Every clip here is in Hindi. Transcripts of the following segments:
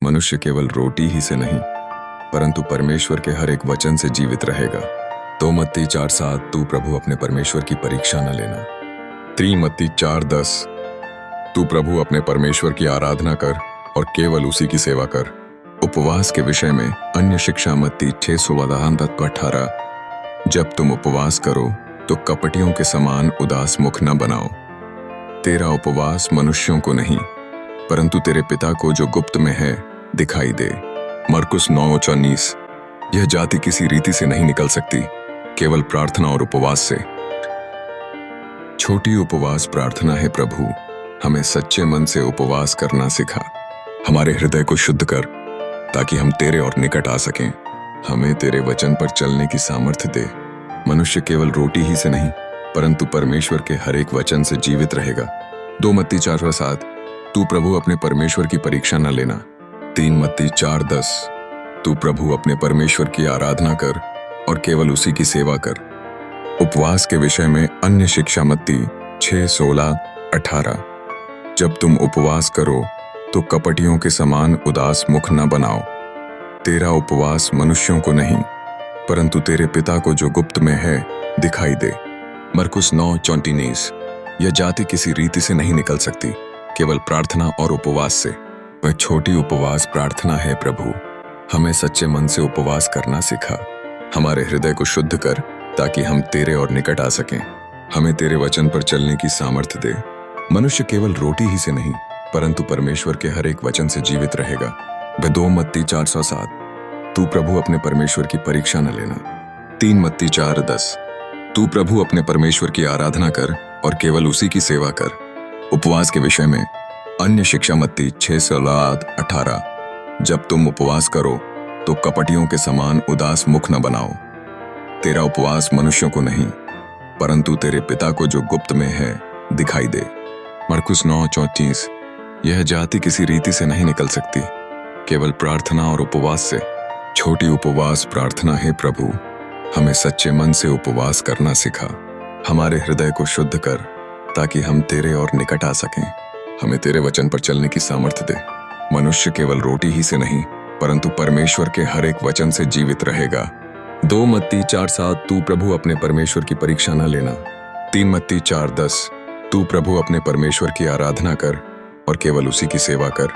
मनुष्य केवल रोटी ही से नहीं परंतु परमेश्वर के हर एक वचन से जीवित रहेगा। 2 मत्ती 4:7 तू प्रभु अपने परमेश्वर की परीक्षा न लेना। 3 मत्ती 4:10 तू प्रभु अपने परमेश्वर की आराधना कर और केवल उसी की सेवा कर। उपवास के विषय में अन्य शिक्षा मत्ती 6:18 जब तुम उपवास करो तो कपटियों के समान उदास मुख न बनाओ। तेरा उपवास मनुष्यों को नहीं परंतु तेरे पिता को जो गुप्त में है दिखाई दे। मरकुस 9:19 यह जाति किसी रीति से नहीं निकल सकती, केवल प्रार्थना और उपवास से। छोटी उपवास प्रार्थना है प्रभु, हमें सच्चे मन से उपवास करना सिखा। हमारे हृदय को शुद्ध कर ताकि हम तेरे और निकट आ सकें। हमें तेरे वचन पर चलने की सामर्थ्य दे। मनुष्य केवल रोटी ही से नहीं परंतु परमेश्वर के हर एक वचन से जीवित रहेगा। 2 मत्ती 4:7 तू प्रभु अपने परमेश्वर की परीक्षा न लेना। 3 मत्ती 4:10 तू प्रभु अपने परमेश्वर की आराधना कर और केवल उसी की सेवा कर। उपवास के विषय में अन्य शिक्षा मत्ती 6:16-18 जब तुम उपवास करो तो कपटियों के समान उदास मुख न बनाओ। तेरा उपवास मनुष्यों को नहीं परंतु तेरे पिता को जो गुप्त में है दिखाई दे। मरकुस 9:19 यह जाति किसी रीति से नहीं निकल सकती, केवल प्रार्थना और उपवास से। वह छोटी उपवास प्रार्थना है प्रभु, हमें सच्चे मन से उपवास करना सिखा। हमारे हृदय को शुद्ध कर ताकि हम तेरे और निकट आ सकें। हमें तेरे वचन पर चलने की सामर्थ्य दे। मनुष्य केवल रोटी ही से नहीं परंतु परमेश्वर के हर एक वचन से जीवित रहेगा। 2 मत्ती 4:7 तू प्रभु अपने परमेश्वर की परीक्षा न लेना। 3 मत्ती 4:10 तू प्रभु अपने परमेश्वर की आराधना कर और केवल उसी की सेवा कर। उपवास के विषय में अन्य शिक्षा मत्ती 6:18 जब तुम उपवास करो तो कपटियों के समान उदास मुख न बनाओ। तेरा उपवास मनुष्यों को नहीं परंतु तेरे पिता को जो गुप्त में है दिखाई दे। मरकुस 9:34 यह जाति किसी रीति से नहीं निकल सकती, केवल प्रार्थना और उपवास से। छोटी उपवास प्रार्थना है प्रभु, हमें सच्चे मन से उपवास करना सिखा। हमारे हृदय को शुद्ध कर ताकि हम तेरे और निकट आ सकें। हमें तेरे वचन पर चलने की सामर्थ्य दे। मनुष्य केवल रोटी ही से नहीं परंतु परमेश्वर के हर एक वचन से जीवित रहेगा। 2 मत्ती 4:7 तू प्रभु अपने परमेश्वर की परीक्षा न लेना। 3 मत्ती 4:10 तू प्रभु अपने परमेश्वर की आराधना कर और केवल उसी की सेवा कर।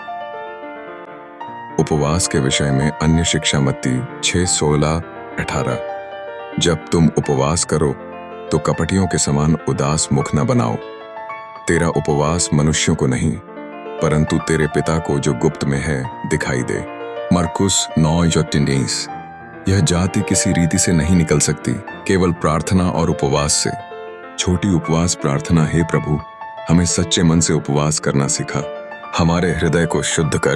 उपवास के विषय में अन्य शिक्षा मत्ती 6:16-18 जब तुम उपवास करो तो कपटियों के समान उदास मुख न बनाओ। तेरा उपवास मनुष्यों को नहीं परंतु तेरे पिता को जो गुप्त में है दिखाई दे। मरकुस 9:19 यह जाति किसी रीति से नहीं निकल सकती, केवल प्रार्थना और उपवास से। छोटी उपवास प्रार्थना हे प्रभु, हमें सच्चे मन से उपवास करना सिखा। हमारे हृदय को शुद्ध कर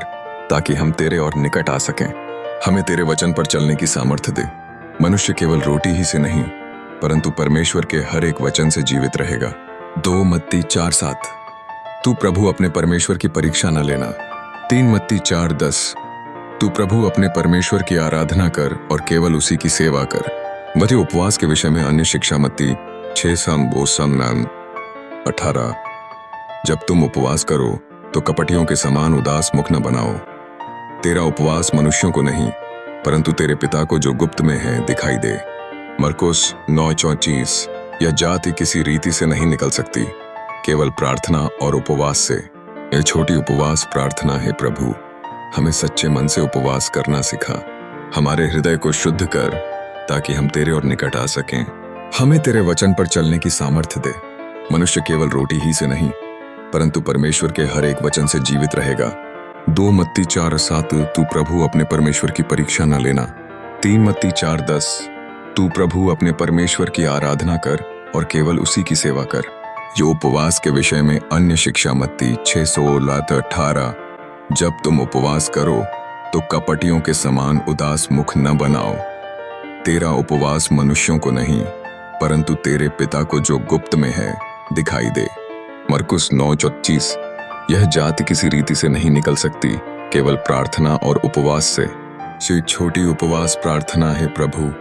ताकि हम तेरे और निकट आ सकें। हमें तेरे वचन पर चलने की सामर्थ्य दे। मनुष्य केवल रोटी ही से नहीं परंतु परमेश्वर के हर एक वचन से जीवित रहेगा। 2 मत्ती 4:7 तू प्रभु अपने परमेश्वर की परीक्षा न लेना। 3 मत्ती 4:10 तू प्रभु अपने परमेश्वर की आराधना कर और केवल उसी की सेवा कर। वही उपवास के विषय में अन्य शिक्षा मत्ती 6:18 जब तुम उपवास करो तो कपटियों के समान उदास मुख न बनाओ। तेरा उपवास मनुष्यों को नहीं परंतु तेरे पिता को जो गुप्त में है दिखाई दे। मरकुस 9:34 यह जाति किसी रीति से नहीं निकल सकती, केवल प्रार्थना और उपवास से। यह छोटी उपवास प्रार्थना है प्रभु, हमें सच्चे मन से उपवास करना सिखा। हमारे हृदय को शुद्ध कर ताकि हम तेरे और निकट आ सकें। हमें तेरे वचन पर चलने की सामर्थ्य दे। मनुष्य केवल रोटी ही से नहीं परंतु परमेश्वर के हर एक वचन से जीवित रहेगा। 2 मत्ती 4:7 तू प्रभु अपने परमेश्वर की परीक्षा न लेना। 3 मत्ती 4:10 तू प्रभु अपने परमेश्वर की आराधना कर और केवल उसी की सेवा कर। जो उपवास के विषय में अन्य शिक्षा मत्ती 6:16-18 जब तुम उपवास करो तो कपटियों के समान उदास मुख न बनाओ। तेरा उपवास मनुष्यों को नहीं परंतु तेरे पिता को जो गुप्त में है दिखाई दे। मरकुस 9:34 यह जाति किसी रीति से नहीं निकल सकती, केवल प्रार्थना और उपवास से। ये छोटी उपवास प्रार्थना है प्रभु,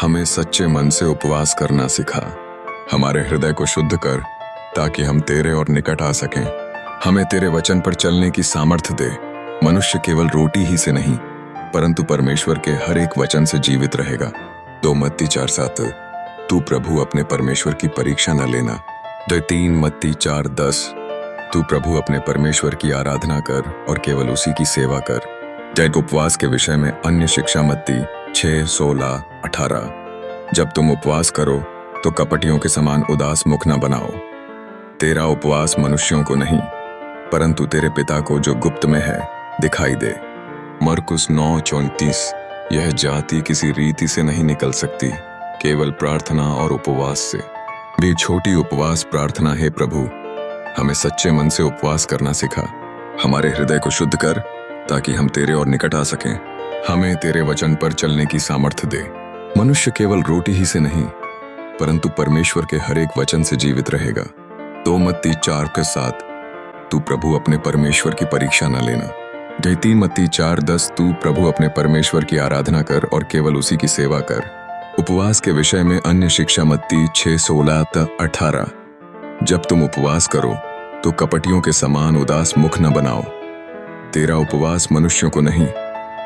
हमें सच्चे मन से उपवास करना सिखा। हमारे हृदय को शुद्ध कर ताकि हम तेरे और निकट आ सकें। हमें तेरे वचन पर चलने की सामर्थ्य दे। मनुष्य केवल रोटी ही से नहीं परंतु परमेश्वर के हर एक वचन से जीवित रहेगा। 2 मत्ती 4:7। तू प्रभु अपने परमेश्वर की परीक्षा न लेना। 3 मत्ती 4:10। तू प्रभु अपने परमेश्वर की आराधना कर और केवल उसी की सेवा कर। जैक उपवास के विषय में अन्य शिक्षा मत्ती 6:16-18। जब तुम उपवास करो तो कपटियों के समान उदास मुख न बनाओ। तेरा उपवास मनुष्यों को नहीं परंतु तेरे पिता को जो गुप्त में है दिखाई दे। मरकुस 9:34। यह जाति किसी रीति से नहीं निकल सकती, केवल प्रार्थना और उपवास से। भी छोटी उपवास प्रार्थना है प्रभु हमें सच्चे मन से उपवास करना सिखा। हमारे हृदय को शुद्ध कर ताकि हम तेरे और निकट आ सकें। हमें तेरे वचन पर चलने की सामर्थ्य दे। मनुष्य केवल रोटी ही से नहीं परंतु परमेश्वर के हर एक वचन से जीवित रहेगा। 2 मत्ती 4:7। तू प्रभु अपने परमेश्वर की परीक्षा न लेना। 3 मत्ती 4:10। तू प्रभु अपने परमेश्वर की आराधना कर और केवल उसी की सेवा कर। उपवास के विषय में अन्य शिक्षा मत्ती 6:16-18। जब तुम उपवास करो तो कपटियों के समान उदास मुख न बनाओ। तेरा उपवास मनुष्यों को नहीं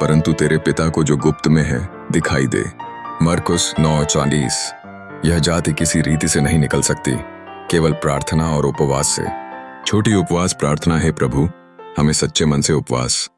परंतु तेरे पिता को जो गुप्त में है दिखाई दे। मरकुस 9:40। यह जाति किसी रीति से नहीं निकल सकती, केवल प्रार्थना और उपवास से। छोटी उपवास प्रार्थना है प्रभु हमें सच्चे मन से उपवास